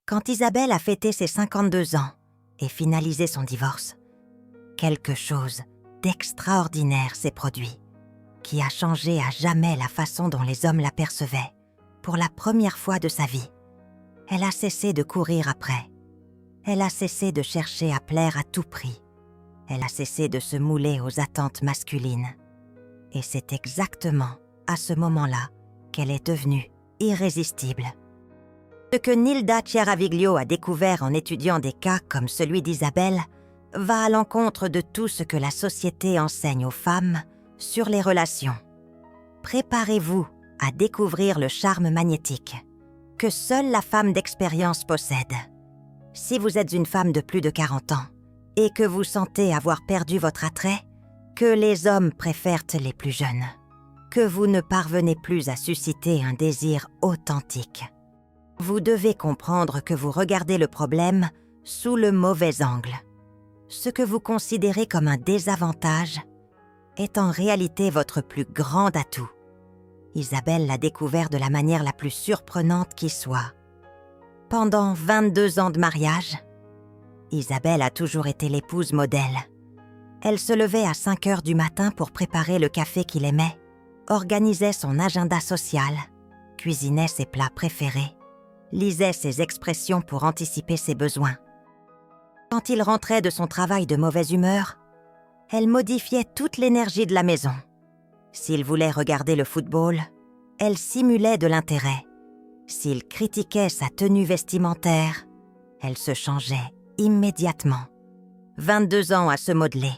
Quand Isabelle a fêté ses 52 ans et finalisé son divorce, quelque chose d'extraordinaire s'est produit, qui a changé à jamais la façon dont les hommes la percevaient, pour la première fois de sa vie. Elle a cessé de courir après. Elle a cessé de chercher à plaire à tout prix. Elle a cessé de se mouler aux attentes masculines. Et c'est exactement à ce moment-là qu'elle est devenue irrésistible. Ce que Nilda Chiaraviglio a découvert en étudiant des cas comme celui d'Isabelle va à l'encontre de tout ce que la société enseigne aux femmes sur les relations. Préparez-vous à découvrir le charme magnétique que seule la femme d'expérience possède. Si vous êtes une femme de plus de 40 ans et que vous sentez avoir perdu votre attrait, que les hommes préfèrent les plus jeunes, que vous ne parvenez plus à susciter un désir authentique, vous devez comprendre que vous regardez le problème sous le mauvais angle. Ce que vous considérez comme un désavantage est en réalité votre plus grand atout. Isabelle l'a découvert de la manière la plus surprenante qui soit. Pendant 22 ans de mariage, Isabelle a toujours été l'épouse modèle. Elle se levait à 5 heures du matin pour préparer le café qu'il aimait, organisait son agenda social, cuisinait ses plats préférés, lisait ses expressions pour anticiper ses besoins. Quand il rentrait de son travail de mauvaise humeur, elle modifiait toute l'énergie de la maison. S'il voulait regarder le football, elle simulait de l'intérêt. S'il critiquait sa tenue vestimentaire, elle se changeait immédiatement. 22 ans à se modeler,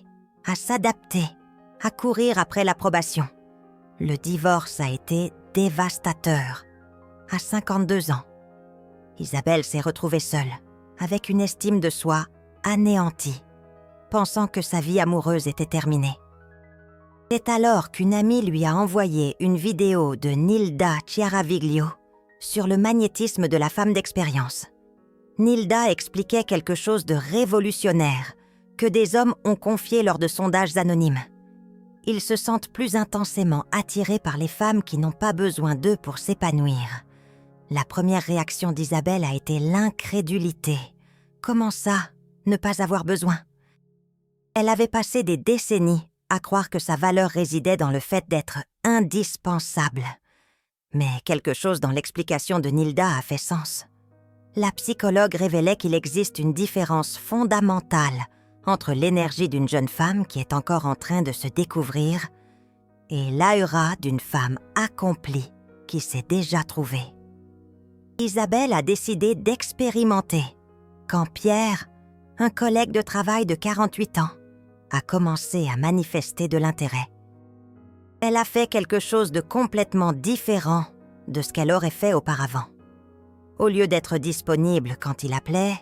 à s'adapter, à courir après l'approbation. Le divorce a été dévastateur. À 52 ans, Isabelle s'est retrouvée seule, avec une estime de soi anéantie, pensant que sa vie amoureuse était terminée. C'est alors qu'une amie lui a envoyé une vidéo de Nilda Chiaraviglio sur le magnétisme de la femme d'expérience. Nilda expliquait quelque chose de révolutionnaire que des hommes ont confié lors de sondages anonymes. Ils se sentent plus intensément attirés par les femmes qui n'ont pas besoin d'eux pour s'épanouir. La première réaction d'Isabelle a été l'incrédulité. Comment ça, ne pas avoir besoin? Elle avait passé des décennies à croire que sa valeur résidait dans le fait d'être indispensable. Mais quelque chose dans l'explication de Nilda a fait sens. La psychologue révélait qu'il existe une différence fondamentale entre l'énergie d'une jeune femme qui est encore en train de se découvrir et l'aura d'une femme accomplie qui s'est déjà trouvée. Isabelle a décidé d'expérimenter quand Pierre, un collègue de travail de 48 ans, a commencé à manifester de l'intérêt. Elle a fait quelque chose de complètement différent de ce qu'elle aurait fait auparavant. Au lieu d'être disponible quand il appelait,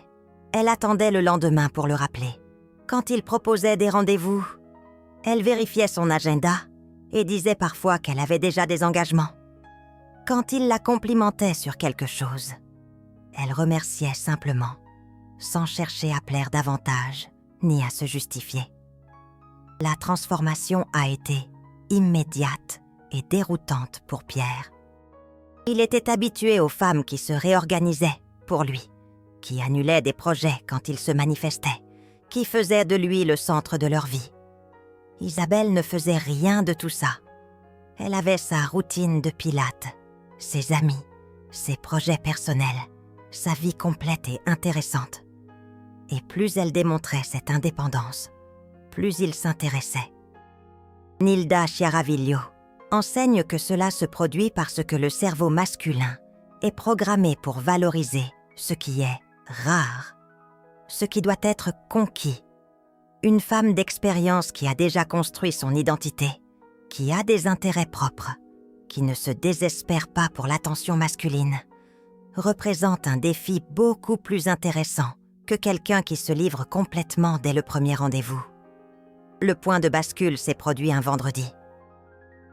elle attendait le lendemain pour le rappeler. Quand il proposait des rendez-vous, elle vérifiait son agenda et disait parfois qu'elle avait déjà des engagements. Quand il la complimentait sur quelque chose, elle remerciait simplement, sans chercher à plaire davantage ni à se justifier. La transformation a été immédiate et déroutante pour Pierre. Il était habitué aux femmes qui se réorganisaient pour lui, qui annulaient des projets quand il se manifestait, qui faisaient de lui le centre de leur vie. Isabelle ne faisait rien de tout ça. Elle avait sa routine de pilates, ses amis, ses projets personnels, sa vie complète et intéressante. Et plus elle démontrait cette indépendance, plus il s'intéressait. Nilda Chiaraviglio enseigne que cela se produit parce que le cerveau masculin est programmé pour valoriser ce qui est rare, ce qui doit être conquis. Une femme d'expérience qui a déjà construit son identité, qui a des intérêts propres, qui ne se désespère pas pour l'attention masculine, représente un défi beaucoup plus intéressant que quelqu'un qui se livre complètement dès le premier rendez-vous. Le point de bascule s'est produit un vendredi.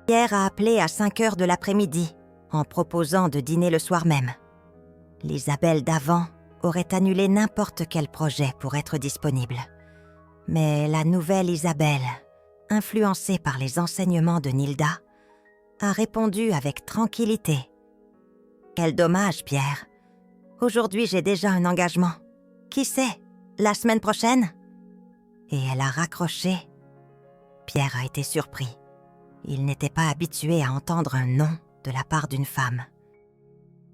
Pierre a appelé à 5 heures de l'après-midi en proposant de dîner le soir même. L'Isabelle d'avant aurait annulé n'importe quel projet pour être disponible. Mais la nouvelle Isabelle, influencée par les enseignements de Nilda, a répondu avec tranquillité. « Quel dommage, Pierre. Aujourd'hui, j'ai déjà un engagement. Qui sait, la semaine prochaine ?» Et elle a raccroché. Pierre a été surpris. Il n'était pas habitué à entendre un non de la part d'une femme.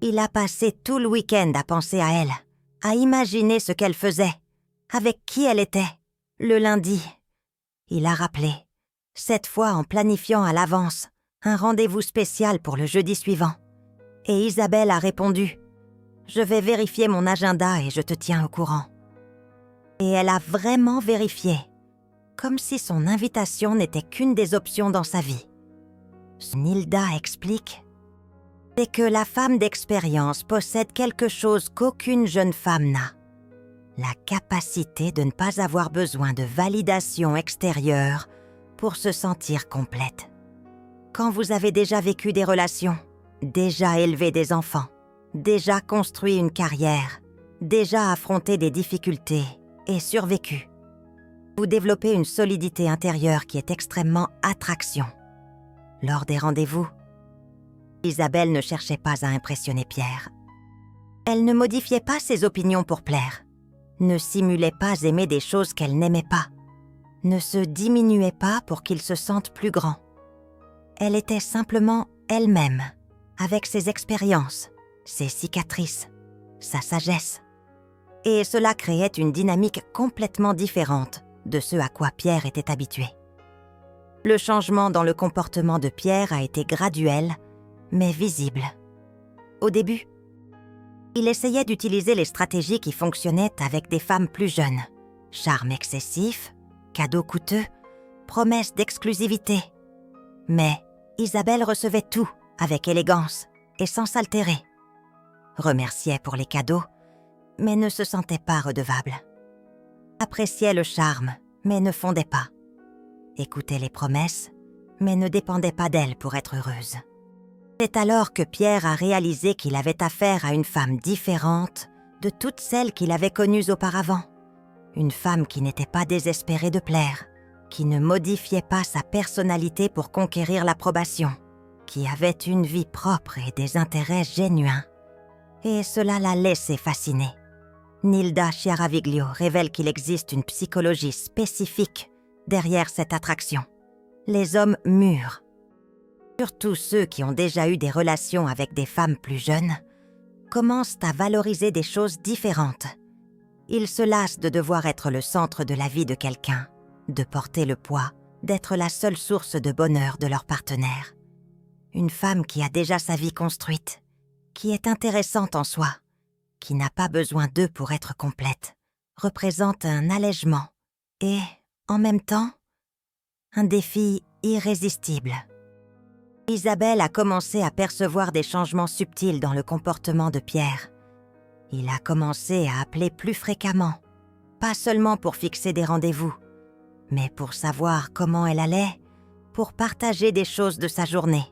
Il a passé tout le week-end à penser à elle, à imaginer ce qu'elle faisait, avec qui elle était, le lundi. Il a rappelé, cette fois en planifiant à l'avance, un rendez-vous spécial pour le jeudi suivant. Et Isabelle a répondu « Je vais vérifier mon agenda et je te tiens au courant. » Et elle a vraiment vérifié, comme si son invitation n'était qu'une des options dans sa vie. Nilda explique, c'est que la femme d'expérience possède quelque chose qu'aucune jeune femme n'a. La capacité de ne pas avoir besoin de validation extérieure pour se sentir complète. Quand vous avez déjà vécu des relations, déjà élevé des enfants, déjà construit une carrière, déjà affronté des difficultés et survécu, vous développez une solidité intérieure qui est extrêmement attraction. Lors des rendez-vous, Isabelle ne cherchait pas à impressionner Pierre. Elle ne modifiait pas ses opinions pour plaire, ne simulait pas aimer des choses qu'elle n'aimait pas, ne se diminuait pas pour qu'il se sente plus grand. Elle était simplement elle-même, avec ses expériences, ses cicatrices, sa sagesse. Et cela créait une dynamique complètement différente de ce à quoi Pierre était habitué. Le changement dans le comportement de Pierre a été graduel, mais visible. Au début, il essayait d'utiliser les stratégies qui fonctionnaient avec des femmes plus jeunes. Charme excessif, cadeaux coûteux, promesses d'exclusivité. Mais Isabelle recevait tout avec élégance et sans s'altérer. Remerciait pour les cadeaux, mais ne se sentait pas redevable. Appréciait le charme, mais ne fondait pas. Écoutait les promesses, mais ne dépendait pas d'elle pour être heureuse. C'est alors que Pierre a réalisé qu'il avait affaire à une femme différente de toutes celles qu'il avait connues auparavant. Une femme qui n'était pas désespérée de plaire, qui ne modifiait pas sa personnalité pour conquérir l'approbation, qui avait une vie propre et des intérêts génuins. Et cela l'a laissé fasciner. Nilda Chiaraviglio révèle qu'il existe une psychologie spécifique derrière cette attraction. Les hommes mûrs, surtout ceux qui ont déjà eu des relations avec des femmes plus jeunes, commencent à valoriser des choses différentes. Ils se lassent de devoir être le centre de la vie de quelqu'un, de porter le poids, d'être la seule source de bonheur de leur partenaire. Une femme qui a déjà sa vie construite, qui est intéressante en soi, qui n'a pas besoin d'eux pour être complète, représente un allègement et, en même temps, un défi irrésistible. Isabelle a commencé à percevoir des changements subtils dans le comportement de Pierre. Il a commencé à appeler plus fréquemment, pas seulement pour fixer des rendez-vous, mais pour savoir comment elle allait, pour partager des choses de sa journée.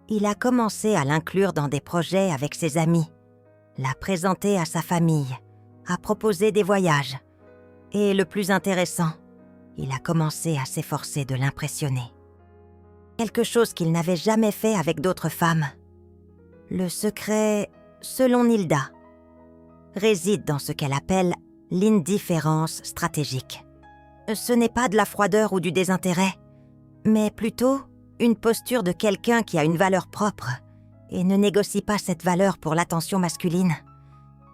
Il a commencé à l'inclure dans des projets avec ses amis, la présenter à sa famille, à proposer des voyages. Et le plus intéressant, il a commencé à s'efforcer de l'impressionner. Quelque chose qu'il n'avait jamais fait avec d'autres femmes. Le secret, selon Nilda, réside dans ce qu'elle appelle l'indifférence stratégique. Ce n'est pas de la froideur ou du désintérêt, mais plutôt une posture de quelqu'un qui a une valeur propre et ne négocie pas cette valeur pour l'attention masculine.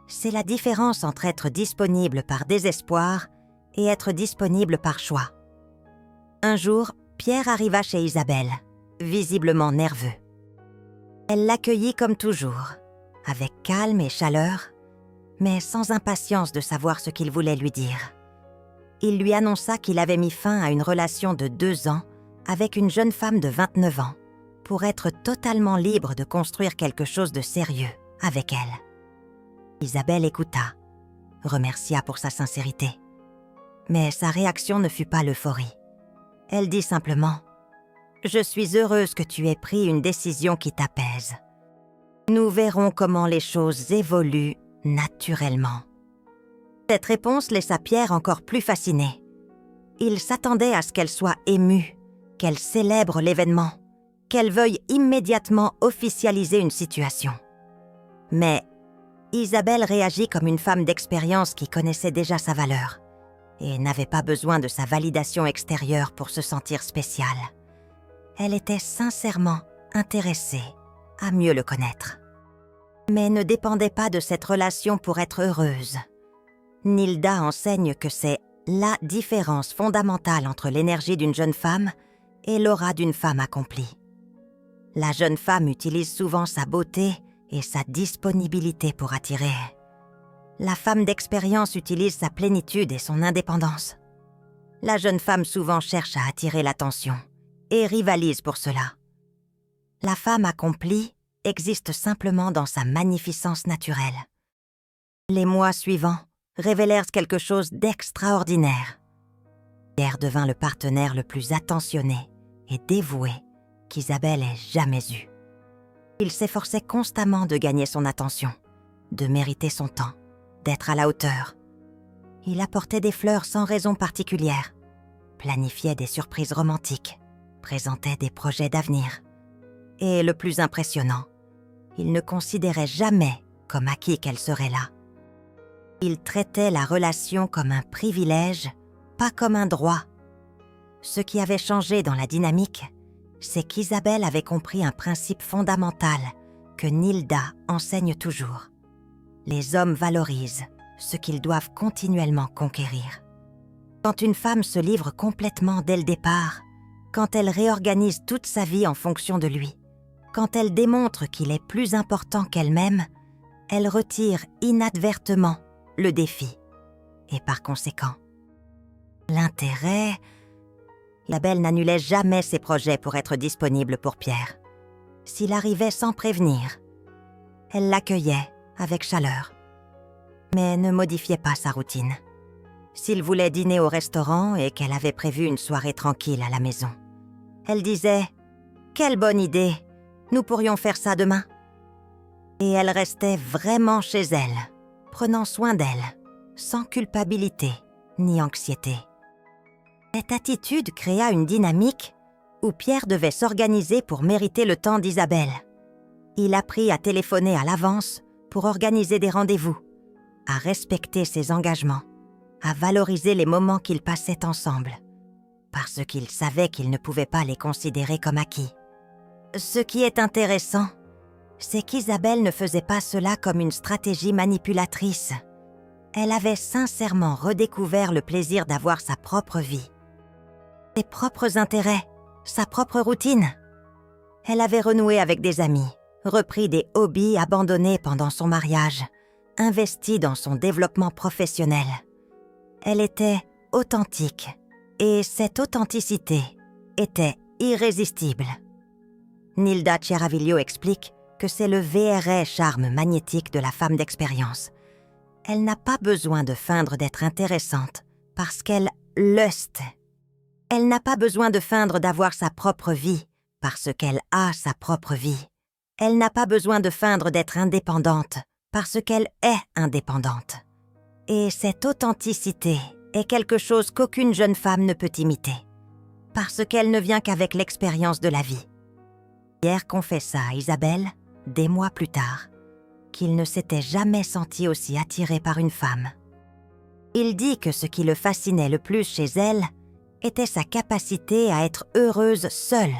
C'est la différence entre être disponible par désespoir et être disponible par choix. Un jour, Pierre arriva chez Isabelle, visiblement nerveux. Elle l'accueillit comme toujours, avec calme et chaleur, mais sans impatience de savoir ce qu'il voulait lui dire. Il lui annonça qu'il avait mis fin à une relation de 2 ans avec une jeune femme de 29 ans pour être totalement libre de construire quelque chose de sérieux avec elle. Isabelle écouta, remercia pour sa sincérité. Mais sa réaction ne fut pas l'euphorie. Elle dit simplement « Je suis heureuse que tu aies pris une décision qui t'apaise. Nous verrons comment les choses évoluent naturellement. » Cette réponse laissa Pierre encore plus fasciné. Il s'attendait à ce qu'elle soit émue, qu'elle célèbre l'événement, qu'elle veuille immédiatement officialiser une situation. Mais Isabelle réagit comme une femme d'expérience qui connaissait déjà sa valeur et n'avait pas besoin de sa validation extérieure pour se sentir spéciale. Elle était sincèrement intéressée à mieux le connaître. Mais ne dépendait pas de cette relation pour être heureuse. Nilda enseigne que c'est la différence fondamentale entre l'énergie d'une jeune femme et l'aura d'une femme accomplie. La jeune femme utilise souvent sa beauté et sa disponibilité pour attirer. La femme d'expérience utilise sa plénitude et son indépendance. La jeune femme souvent cherche à attirer l'attention et rivalise pour cela. La femme accomplie existe simplement dans sa magnificence naturelle. Les mois suivants révélèrent quelque chose d'extraordinaire. Pierre devint le partenaire le plus attentionné et dévoué qu'Isabelle ait jamais eu. Il s'efforçait constamment de gagner son attention, de mériter son temps, d'être à la hauteur. Il apportait des fleurs sans raison particulière, planifiait des surprises romantiques, présentait des projets d'avenir. Et le plus impressionnant, il ne considérait jamais comme acquis qu'elle serait là. Il traitait la relation comme un privilège, pas comme un droit. Ce qui avait changé dans la dynamique, c'est qu'Isabelle avait compris un principe fondamental que Nilda enseigne toujours. Les hommes valorisent ce qu'ils doivent continuellement conquérir. Quand une femme se livre complètement dès le départ, quand elle réorganise toute sa vie en fonction de lui, quand elle démontre qu'il est plus important qu'elle-même, elle retire inadvertemment le défi. Et par conséquent, l'intérêt... Isabelle n'annulait jamais ses projets pour être disponible pour Pierre. S'il arrivait sans prévenir, elle l'accueillait avec chaleur, mais ne modifiait pas sa routine. S'il voulait dîner au restaurant et qu'elle avait prévu une soirée tranquille à la maison, elle disait « Quelle bonne idée, nous pourrions faire ça demain ». Et elle restait vraiment chez elle, prenant soin d'elle, sans culpabilité ni anxiété. Cette attitude créa une dynamique où Pierre devait s'organiser pour mériter le temps d'Isabelle. Il apprit à téléphoner à l'avance pour organiser des rendez-vous, à respecter ses engagements, à valoriser les moments qu'ils passaient ensemble, parce qu'il savait qu'il ne pouvait pas les considérer comme acquis. Ce qui est intéressant, c'est qu'Isabelle ne faisait pas cela comme une stratégie manipulatrice. Elle avait sincèrement redécouvert le plaisir d'avoir sa propre vie, ses propres intérêts, sa propre routine. Elle avait renoué avec des amis, repris des hobbies abandonnés pendant son mariage, investi dans son développement professionnel. Elle était authentique, et cette authenticité était irrésistible. Nilda Chiaraviglio explique que c'est le vrai charme magnétique de la femme d'expérience. Elle n'a pas besoin de feindre d'être intéressante parce qu'elle luste. Elle n'a pas besoin de feindre d'avoir sa propre vie parce qu'elle a sa propre vie. Elle n'a pas besoin de feindre d'être indépendante parce qu'elle est indépendante. Et cette authenticité est quelque chose qu'aucune jeune femme ne peut imiter, parce qu'elle ne vient qu'avec l'expérience de la vie. Pierre confessa à Isabelle, des mois plus tard, qu'il ne s'était jamais senti aussi attiré par une femme. Il dit que ce qui le fascinait le plus chez elle était sa capacité à être heureuse seule,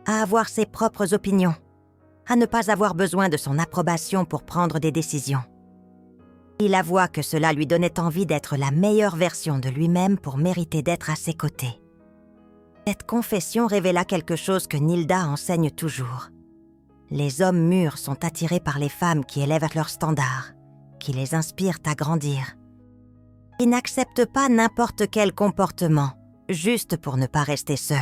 à avoir ses propres opinions, à ne pas avoir besoin de son approbation pour prendre des décisions. Il avoua que cela lui donnait envie d'être la meilleure version de lui-même pour mériter d'être à ses côtés. Cette confession révéla quelque chose que Nilda enseigne toujours. Les hommes mûrs sont attirés par les femmes qui élèvent leurs standards, qui les inspirent à grandir. Ils n'acceptent pas n'importe quel comportement, juste pour ne pas rester seule.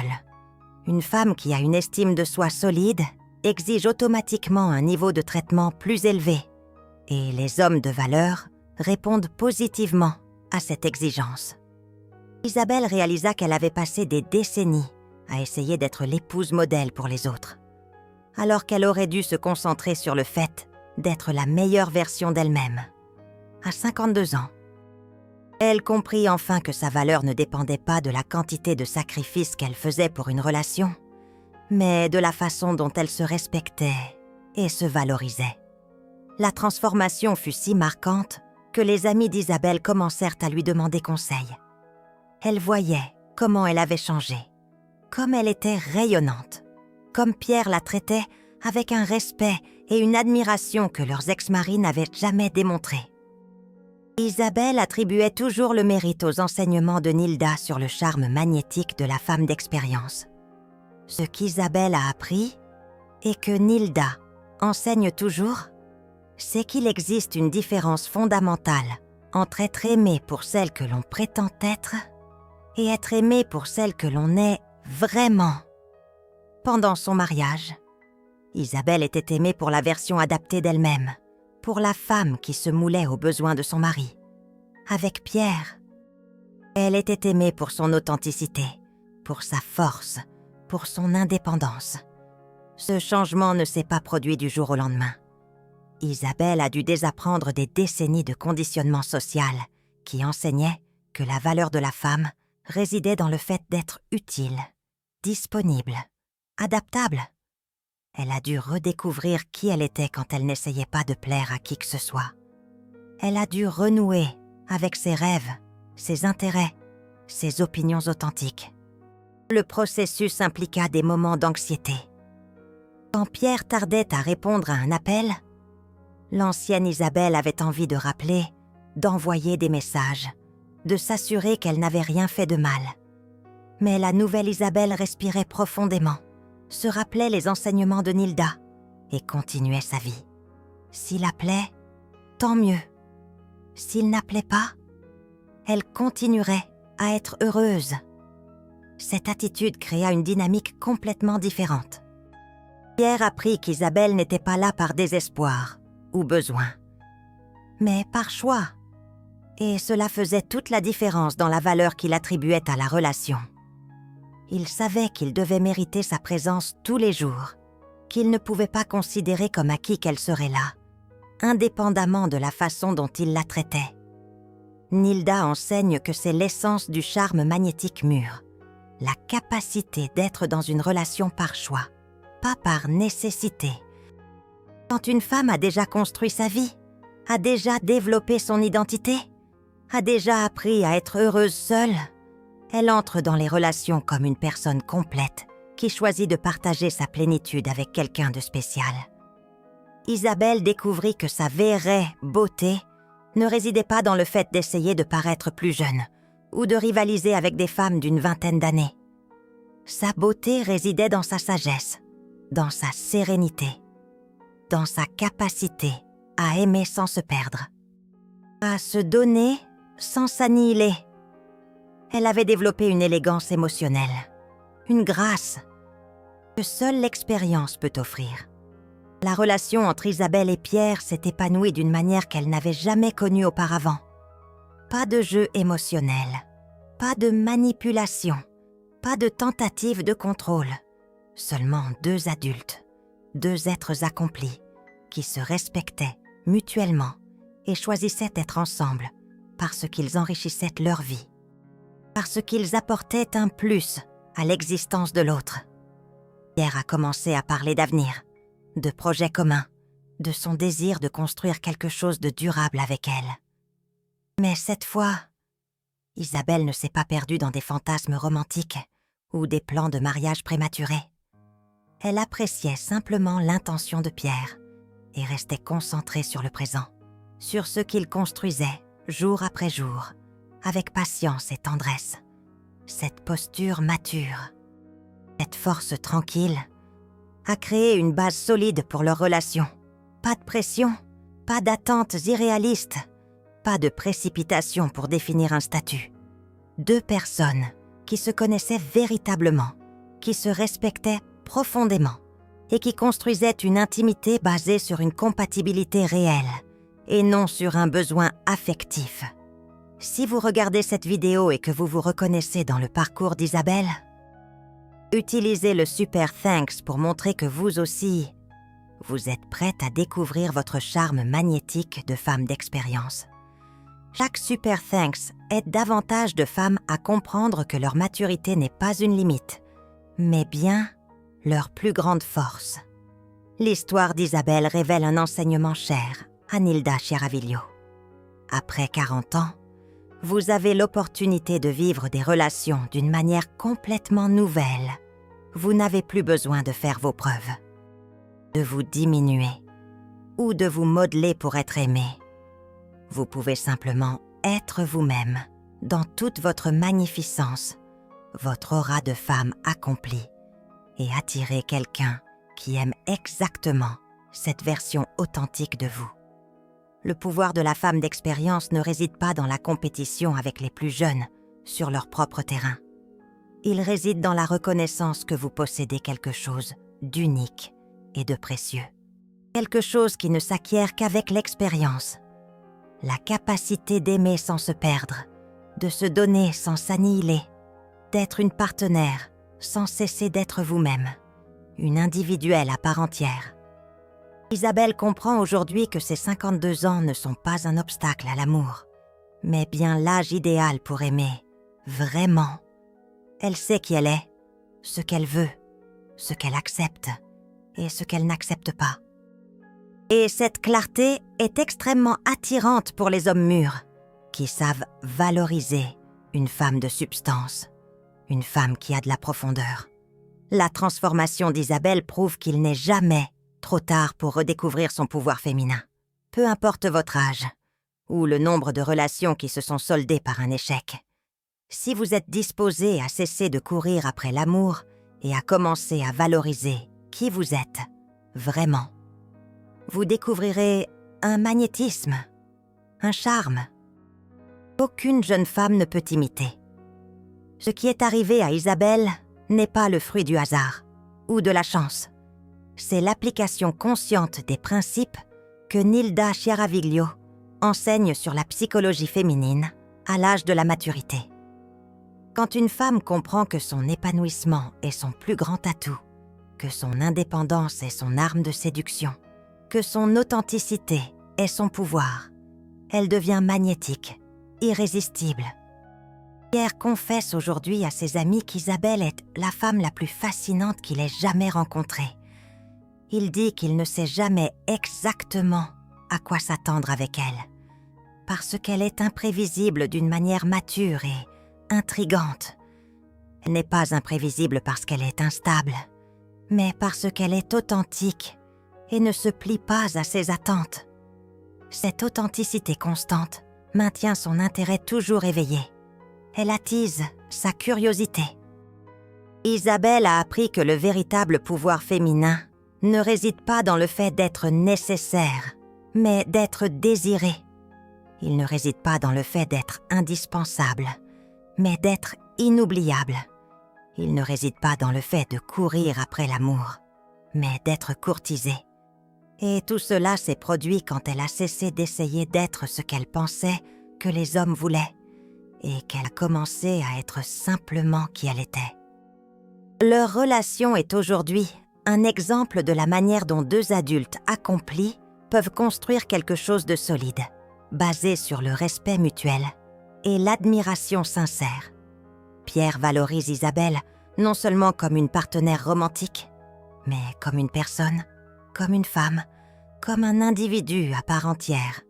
Une femme qui a une estime de soi solide exige automatiquement un niveau de traitement plus élevé, et les hommes de valeur répondent positivement à cette exigence. Isabelle réalisa qu'elle avait passé des décennies à essayer d'être l'épouse modèle pour les autres, alors qu'elle aurait dû se concentrer sur le fait d'être la meilleure version d'elle-même. À 52 ans, elle comprit enfin que sa valeur ne dépendait pas de la quantité de sacrifices qu'elle faisait pour une relation, mais de la façon dont elle se respectait et se valorisait. La transformation fut si marquante que les amis d'Isabelle commencèrent à lui demander conseil. Elle voyait comment elle avait changé, comme elle était rayonnante, comme Pierre la traitait avec un respect et une admiration que leurs ex-maris n'avaient jamais démontré. Isabelle attribuait toujours le mérite aux enseignements de Nilda sur le charme magnétique de la femme d'expérience. Ce qu'Isabelle a appris, et que Nilda enseigne toujours, c'est qu'il existe une différence fondamentale entre être aimé pour celle que l'on prétend être et être aimé pour celle que l'on est vraiment. Pendant son mariage, Isabelle était aimée pour la version adaptée d'elle-même, pour la femme qui se moulait aux besoins de son mari. Avec Pierre, elle était aimée pour son authenticité, pour sa force, pour son indépendance. Ce changement ne s'est pas produit du jour au lendemain. Isabelle a dû désapprendre des décennies de conditionnement social qui enseignaient que la valeur de la femme résidait dans le fait d'être utile, disponible, adaptable. Elle a dû redécouvrir qui elle était quand elle n'essayait pas de plaire à qui que ce soit. Elle a dû renouer avec ses rêves, ses intérêts, ses opinions authentiques. Le processus impliqua des moments d'anxiété. Quand Pierre tardait à répondre à un appel, l'ancienne Isabelle avait envie de rappeler, d'envoyer des messages, de s'assurer qu'elle n'avait rien fait de mal. Mais la nouvelle Isabelle respirait profondément, se rappelait les enseignements de Nilda et continuait sa vie. S'il appelait, tant mieux. S'il n'appelait pas, elle continuerait à être heureuse. Cette attitude créa une dynamique complètement différente. Pierre apprit qu'Isabelle n'était pas là par désespoir ou besoin, mais par choix. Et cela faisait toute la différence dans la valeur qu'il attribuait à la relation. Il savait qu'il devait mériter sa présence tous les jours, qu'il ne pouvait pas considérer comme acquis qu'elle serait là, indépendamment de la façon dont il la traitait. Nilda enseigne que c'est l'essence du charme magnétique mûr, la capacité d'être dans une relation par choix, pas par nécessité. Quand une femme a déjà construit sa vie, a déjà développé son identité, a déjà appris à être heureuse seule, elle entre dans les relations comme une personne complète qui choisit de partager sa plénitude avec quelqu'un de spécial. Isabelle découvrit que sa vraie beauté ne résidait pas dans le fait d'essayer de paraître plus jeune ou de rivaliser avec des femmes d'une vingtaine d'années. Sa beauté résidait dans sa sagesse, dans sa sérénité, dans sa capacité à aimer sans se perdre, à se donner sans s'annihiler. Elle avait développé une élégance émotionnelle, une grâce que seule l'expérience peut offrir. La relation entre Isabelle et Pierre s'est épanouie d'une manière qu'elle n'avait jamais connue auparavant. Pas de jeu émotionnel, pas de manipulation, pas de tentative de contrôle. Seulement deux adultes, deux êtres accomplis, qui se respectaient mutuellement et choisissaient d'être ensemble parce qu'ils enrichissaient leur vie, parce qu'ils apportaient un plus à l'existence de l'autre. Pierre a commencé à parler d'avenir, de projets communs, de son désir de construire quelque chose de durable avec elle. Mais cette fois, Isabelle ne s'est pas perdue dans des fantasmes romantiques ou des plans de mariage prématurés. Elle appréciait simplement l'intention de Pierre et restait concentrée sur le présent, sur ce qu'il construisait jour après jour, avec patience et tendresse. Cette posture mature, cette force tranquille, a créé une base solide pour leur relation. Pas de pression, pas d'attentes irréalistes, pas de précipitation pour définir un statut. Deux personnes qui se connaissaient véritablement, qui se respectaient profondément et qui construisaient une intimité basée sur une compatibilité réelle et non sur un besoin affectif. Si vous regardez cette vidéo et que vous vous reconnaissez dans le parcours d'Isabelle, utilisez le Super Thanks pour montrer que vous aussi, vous êtes prête à découvrir votre charme magnétique de femme d'expérience. Chaque Super Thanks aide davantage de femmes à comprendre que leur maturité n'est pas une limite, mais bien leur plus grande force. L'histoire d'Isabelle révèle un enseignement cher à Nilda Chiaraviglio. Après 40 ans, vous avez l'opportunité de vivre des relations d'une manière complètement nouvelle. Vous n'avez plus besoin de faire vos preuves, de vous diminuer ou de vous modeler pour être aimé. Vous pouvez simplement être vous-même dans toute votre magnificence, votre aura de femme accomplie et attirer quelqu'un qui aime exactement cette version authentique de vous. Le pouvoir de la femme d'expérience ne réside pas dans la compétition avec les plus jeunes sur leur propre terrain. Il réside dans la reconnaissance que vous possédez quelque chose d'unique et de précieux. Quelque chose qui ne s'acquiert qu'avec l'expérience. La capacité d'aimer sans se perdre, de se donner sans s'annihiler, d'être une partenaire sans cesser d'être vous-même, une individuelle à part entière. Isabelle comprend aujourd'hui que ses 52 ans ne sont pas un obstacle à l'amour, mais bien l'âge idéal pour aimer, vraiment. Elle sait qui elle est, ce qu'elle veut, ce qu'elle accepte et ce qu'elle n'accepte pas. Et cette clarté est extrêmement attirante pour les hommes mûrs, qui savent valoriser une femme de substance, une femme qui a de la profondeur. La transformation d'Isabelle prouve qu'il n'est jamais trop tard pour redécouvrir son pouvoir féminin. Peu importe votre âge, ou le nombre de relations qui se sont soldées par un échec. Si vous êtes disposé à cesser de courir après l'amour et à commencer à valoriser qui vous êtes, vraiment, vous découvrirez un magnétisme, un charme qu'aucune jeune femme ne peut imiter. Ce qui est arrivé à Isabelle n'est pas le fruit du hasard ou de la chance. C'est l'application consciente des principes que Nilda Chiaraviglio enseigne sur la psychologie féminine à l'âge de la maturité. Quand une femme comprend que son épanouissement est son plus grand atout, que son indépendance est son arme de séduction, que son authenticité est son pouvoir, elle devient magnétique, irrésistible. Pierre confesse aujourd'hui à ses amis qu'Isabelle est la femme la plus fascinante qu'il ait jamais rencontrée. Il dit qu'il ne sait jamais exactement à quoi s'attendre avec elle, parce qu'elle est imprévisible d'une manière mature et intrigante. Elle n'est pas imprévisible parce qu'elle est instable, mais parce qu'elle est authentique et ne se plie pas à ses attentes. Cette authenticité constante maintient son intérêt toujours éveillé. Elle attise sa curiosité. Isabelle a appris que le véritable pouvoir féminin ne réside pas dans le fait d'être nécessaire, mais d'être désiré. Il ne réside pas dans le fait d'être indispensable, mais d'être inoubliable. Il ne réside pas dans le fait de courir après l'amour, mais d'être courtisé. Et tout cela s'est produit quand elle a cessé d'essayer d'être ce qu'elle pensait que les hommes voulaient, et qu'elle a commencé à être simplement qui elle était. Leur relation est aujourd'hui un exemple de la manière dont deux adultes accomplis peuvent construire quelque chose de solide, basé sur le respect mutuel et l'admiration sincère. Pierre valorise Isabelle non seulement comme une partenaire romantique, mais comme une personne, comme une femme, comme un individu à part entière.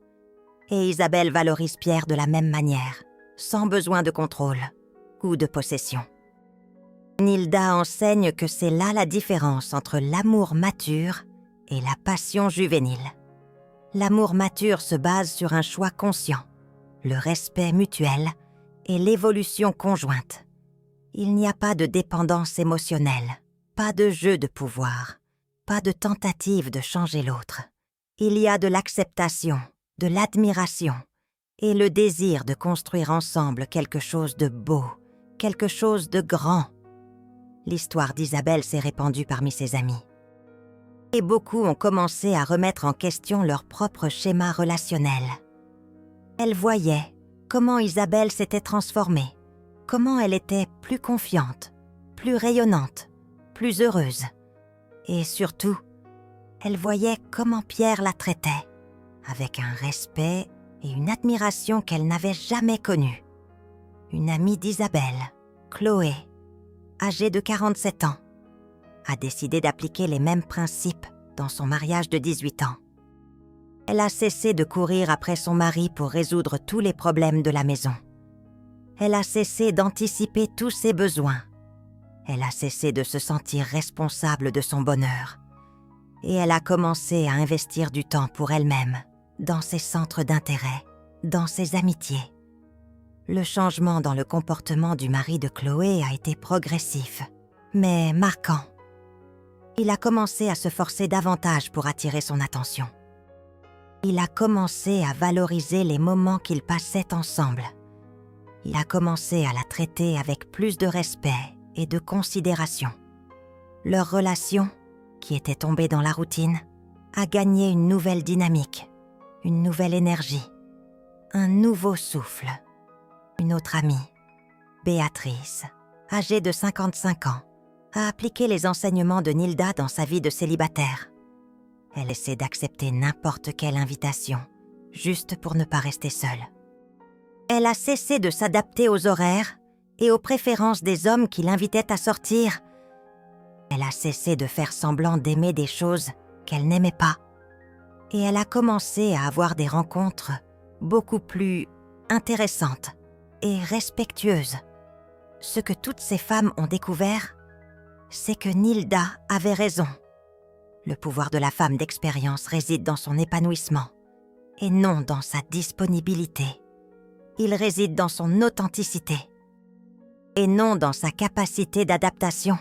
Et Isabelle valorise Pierre de la même manière, sans besoin de contrôle ou de possession. Nilda enseigne que c'est là la différence entre l'amour mature et la passion juvénile. L'amour mature se base sur un choix conscient, le respect mutuel et l'évolution conjointe. Il n'y a pas de dépendance émotionnelle, pas de jeu de pouvoir, pas de tentative de changer l'autre. Il y a de l'acceptation, de l'admiration et le désir de construire ensemble quelque chose de beau, quelque chose de grand. L'histoire d'Isabelle s'est répandue parmi ses amis. Et beaucoup ont commencé à remettre en question leur propre schéma relationnel. Elles voyaient comment Isabelle s'était transformée, comment elle était plus confiante, plus rayonnante, plus heureuse. Et surtout, elles voyaient comment Pierre la traitait, avec un respect et une admiration qu'elle n'avait jamais connue. Une amie d'Isabelle, Chloé, âgée de 47 ans, a décidé d'appliquer les mêmes principes dans son mariage de 18 ans. Elle a cessé de courir après son mari pour résoudre tous les problèmes de la maison. Elle a cessé d'anticiper tous ses besoins. Elle a cessé de se sentir responsable de son bonheur. Et elle a commencé à investir du temps pour elle-même, dans ses centres d'intérêt, dans ses amitiés. Le changement dans le comportement du mari de Chloé a été progressif, mais marquant. Il a commencé à se forcer davantage pour attirer son attention. Il a commencé à valoriser les moments qu'ils passaient ensemble. Il a commencé à la traiter avec plus de respect et de considération. Leur relation, qui était tombée dans la routine, a gagné une nouvelle dynamique, une nouvelle énergie, un nouveau souffle. Une autre amie, Béatrice, âgée de 55 ans, a appliqué les enseignements de Nilda dans sa vie de célibataire. Elle essaie d'accepter n'importe quelle invitation, juste pour ne pas rester seule. Elle a cessé de s'adapter aux horaires et aux préférences des hommes qui l'invitaient à sortir. Elle a cessé de faire semblant d'aimer des choses qu'elle n'aimait pas. Et elle a commencé à avoir des rencontres beaucoup plus intéressantes et respectueuses. Ce que toutes ces femmes ont découvert, c'est que Nilda avait raison. Le pouvoir de la femme d'expérience réside dans son épanouissement et non dans sa disponibilité. Il réside dans son authenticité et non dans sa capacité d'adaptation.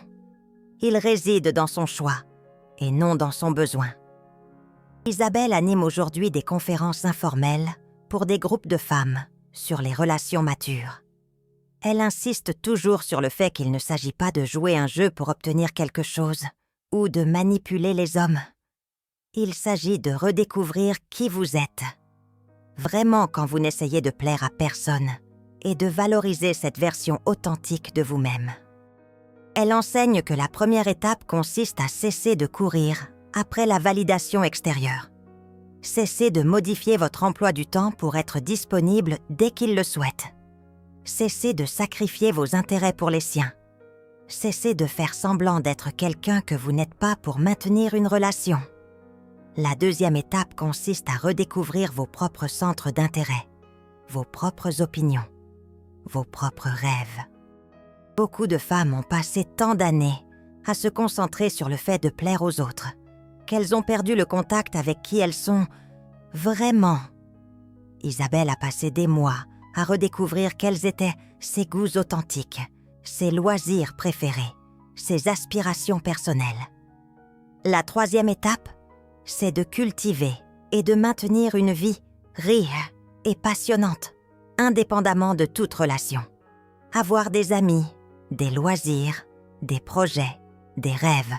Il réside dans son choix et non dans son besoin. Isabelle anime aujourd'hui des conférences informelles pour des groupes de femmes sur les relations matures. Elle insiste toujours sur le fait qu'il ne s'agit pas de jouer un jeu pour obtenir quelque chose ou de manipuler les hommes. Il s'agit de redécouvrir qui vous êtes, vraiment quand vous n'essayez de plaire à personne, et de valoriser cette version authentique de vous-même. Elle enseigne que la première étape consiste à cesser de courir après la validation extérieure. Cessez de modifier votre emploi du temps pour être disponible dès qu'il le souhaite. Cessez de sacrifier vos intérêts pour les siens. Cessez de faire semblant d'être quelqu'un que vous n'êtes pas pour maintenir une relation. La deuxième étape consiste à redécouvrir vos propres centres d'intérêt, vos propres opinions, vos propres rêves. Beaucoup de femmes ont passé tant d'années à se concentrer sur le fait de plaire aux autres, qu'elles ont perdu le contact avec qui elles sont vraiment. Isabelle a passé des mois à redécouvrir quels étaient ses goûts authentiques, ses loisirs préférés, ses aspirations personnelles. La troisième étape, c'est de cultiver et de maintenir une vie riche et passionnante, indépendamment de toute relation. Avoir des amis, des loisirs, des projets, des rêves.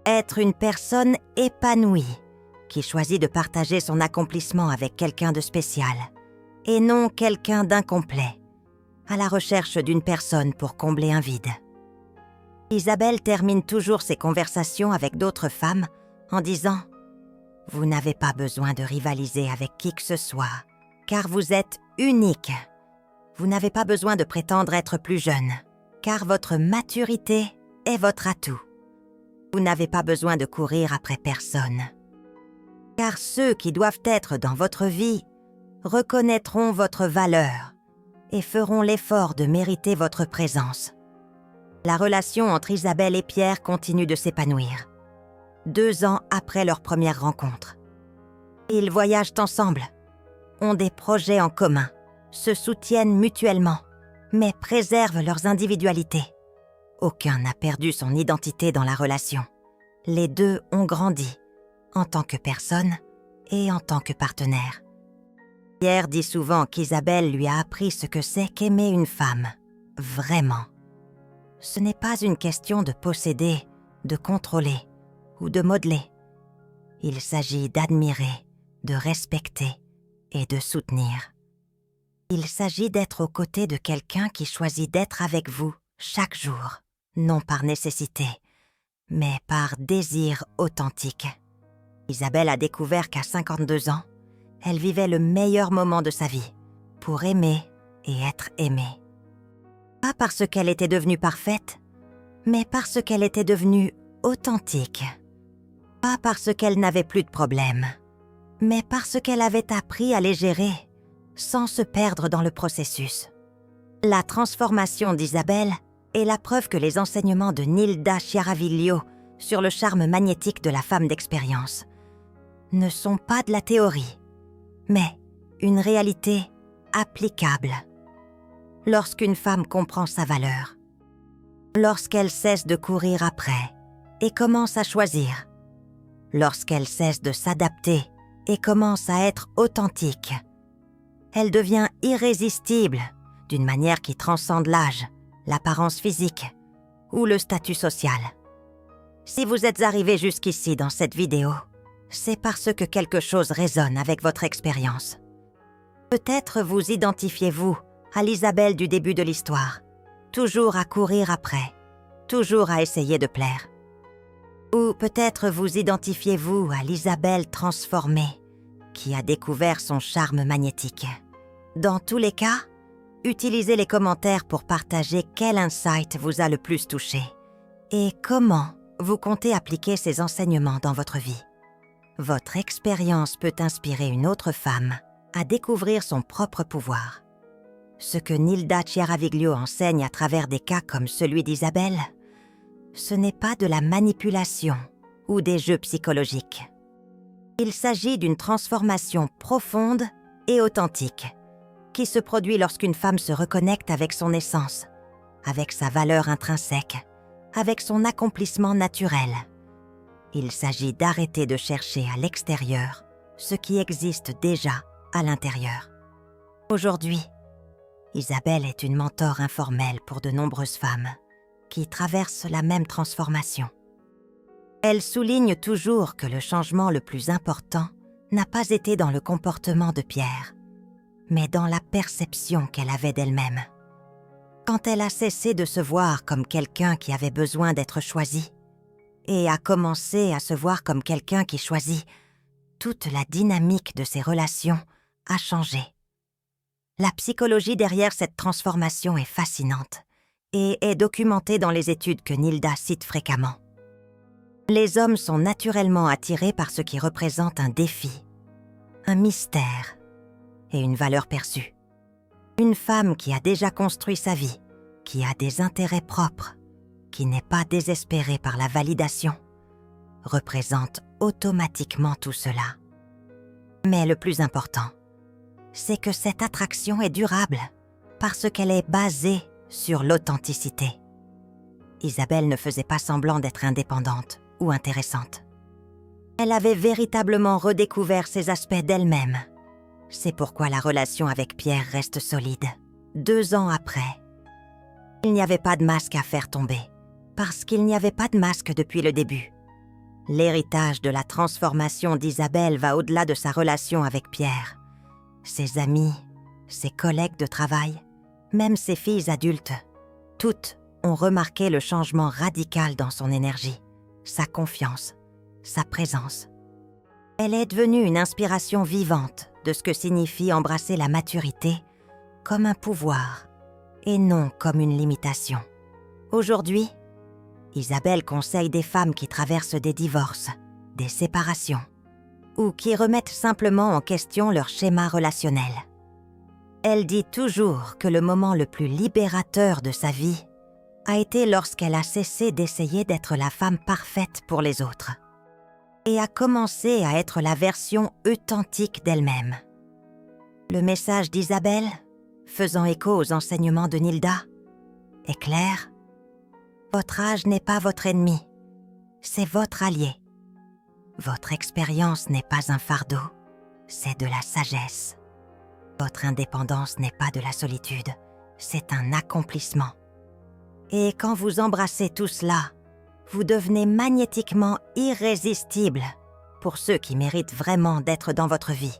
Être une personne épanouie qui choisit de partager son accomplissement avec quelqu'un de spécial et non quelqu'un d'incomplet, à la recherche d'une personne pour combler un vide. Isabelle termine toujours ses conversations avec d'autres femmes en disant « Vous n'avez pas besoin de rivaliser avec qui que ce soit, car vous êtes unique. Vous n'avez pas besoin de prétendre être plus jeune, car votre maturité est votre atout. Vous n'avez pas besoin de courir après personne, car ceux qui doivent être dans votre vie reconnaîtront votre valeur et feront l'effort de mériter votre présence. » La relation entre Isabelle et Pierre continue de s'épanouir, 2 ans après leur première rencontre. Ils voyagent ensemble, ont des projets en commun, se soutiennent mutuellement, mais préservent leurs individualités. Aucun n'a perdu son identité dans la relation. Les deux ont grandi, en tant que personne et en tant que partenaire. Pierre dit souvent qu'Isabelle lui a appris ce que c'est qu'aimer une femme, vraiment. Ce n'est pas une question de posséder, de contrôler ou de modeler. Il s'agit d'admirer, de respecter et de soutenir. Il s'agit d'être aux côtés de quelqu'un qui choisit d'être avec vous chaque jour, non par nécessité, mais par désir authentique. Isabelle a découvert qu'à 52 ans, elle vivait le meilleur moment de sa vie, pour aimer et être aimée. Pas parce qu'elle était devenue parfaite, mais parce qu'elle était devenue authentique. Pas parce qu'elle n'avait plus de problème, mais parce qu'elle avait appris à les gérer sans se perdre dans le processus. La transformation d'Isabelle est la preuve que les enseignements de Nilda Chiaraviglio sur le charme magnétique de la femme d'expérience ne sont pas de la théorie, mais une réalité applicable. Lorsqu'une femme comprend sa valeur, lorsqu'elle cesse de courir après et commence à choisir, lorsqu'elle cesse de s'adapter et commence à être authentique, elle devient irrésistible d'une manière qui transcende l'âge, l'apparence physique ou le statut social. Si vous êtes arrivé jusqu'ici dans cette vidéo, c'est parce que quelque chose résonne avec votre expérience. Peut-être vous identifiez-vous à l'Isabelle du début de l'histoire, toujours à courir après, toujours à essayer de plaire. Ou peut-être vous identifiez-vous à l'Isabelle transformée, qui a découvert son charme magnétique. Dans tous les cas, utilisez les commentaires pour partager quel insight vous a le plus touché et comment vous comptez appliquer ces enseignements dans votre vie. Votre expérience peut inspirer une autre femme à découvrir son propre pouvoir. Ce que Nilda Chiaraviglio enseigne à travers des cas comme celui d'Isabelle, ce n'est pas de la manipulation ou des jeux psychologiques. Il s'agit d'une transformation profonde et authentique qui se produit lorsqu'une femme se reconnecte avec son essence, avec sa valeur intrinsèque, avec son accomplissement naturel. Il s'agit d'arrêter de chercher à l'extérieur ce qui existe déjà à l'intérieur. Aujourd'hui, Isabelle est une mentor informelle pour de nombreuses femmes qui traversent la même transformation. Elle souligne toujours que le changement le plus important n'a pas été dans le comportement de Pierre, mais dans la perception qu'elle avait d'elle-même. Quand elle a cessé de se voir comme quelqu'un qui avait besoin d'être choisi et a commencé à se voir comme quelqu'un qui choisit, toute la dynamique de ses relations a changé. La psychologie derrière cette transformation est fascinante et est documentée dans les études que Nilda cite fréquemment. Les hommes sont naturellement attirés par ce qui représente un défi, un mystère et une valeur perçue. Une femme qui a déjà construit sa vie, qui a des intérêts propres, qui n'est pas désespérée par la validation, représente automatiquement tout cela. Mais le plus important, c'est que cette attraction est durable parce qu'elle est basée sur l'authenticité. Isabelle ne faisait pas semblant d'être indépendante ou intéressante. Elle avait véritablement redécouvert ces aspects d'elle-même. C'est pourquoi la relation avec Pierre reste solide, 2 ans après. Il n'y avait pas de masque à faire tomber, parce qu'il n'y avait pas de masque depuis le début. L'héritage de la transformation d'Isabelle va au-delà de sa relation avec Pierre. Ses amis, ses collègues de travail, même ses filles adultes, toutes ont remarqué le changement radical dans son énergie, sa confiance, sa présence. Elle est devenue une inspiration vivante de ce que signifie embrasser la maturité comme un pouvoir et non comme une limitation. Aujourd'hui, Isabelle conseille des femmes qui traversent des divorces, des séparations ou qui remettent simplement en question leur schéma relationnel. Elle dit toujours que le moment le plus libérateur de sa vie a été lorsqu'elle a cessé d'essayer d'être la femme parfaite pour les autres et a commencé à être la version authentique d'elle-même. Le message d'Isabelle, faisant écho aux enseignements de Nilda, est clair. Votre âge n'est pas votre ennemi, c'est votre allié. Votre expérience n'est pas un fardeau, c'est de la sagesse. Votre indépendance n'est pas de la solitude, c'est un accomplissement. Et quand vous embrassez tout cela, vous devenez magnétiquement irrésistible pour ceux qui méritent vraiment d'être dans votre vie.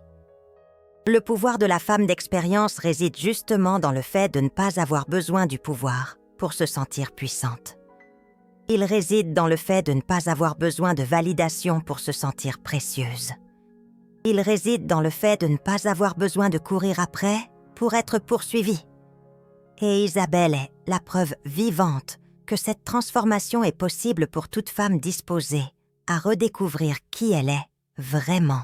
Le pouvoir de la femme d'expérience réside justement dans le fait de ne pas avoir besoin du pouvoir pour se sentir puissante. Il réside dans le fait de ne pas avoir besoin de validation pour se sentir précieuse. Il réside dans le fait de ne pas avoir besoin de courir après pour être poursuivie. Et Isabelle est la preuve vivante que cette transformation est possible pour toute femme disposée à redécouvrir qui elle est vraiment.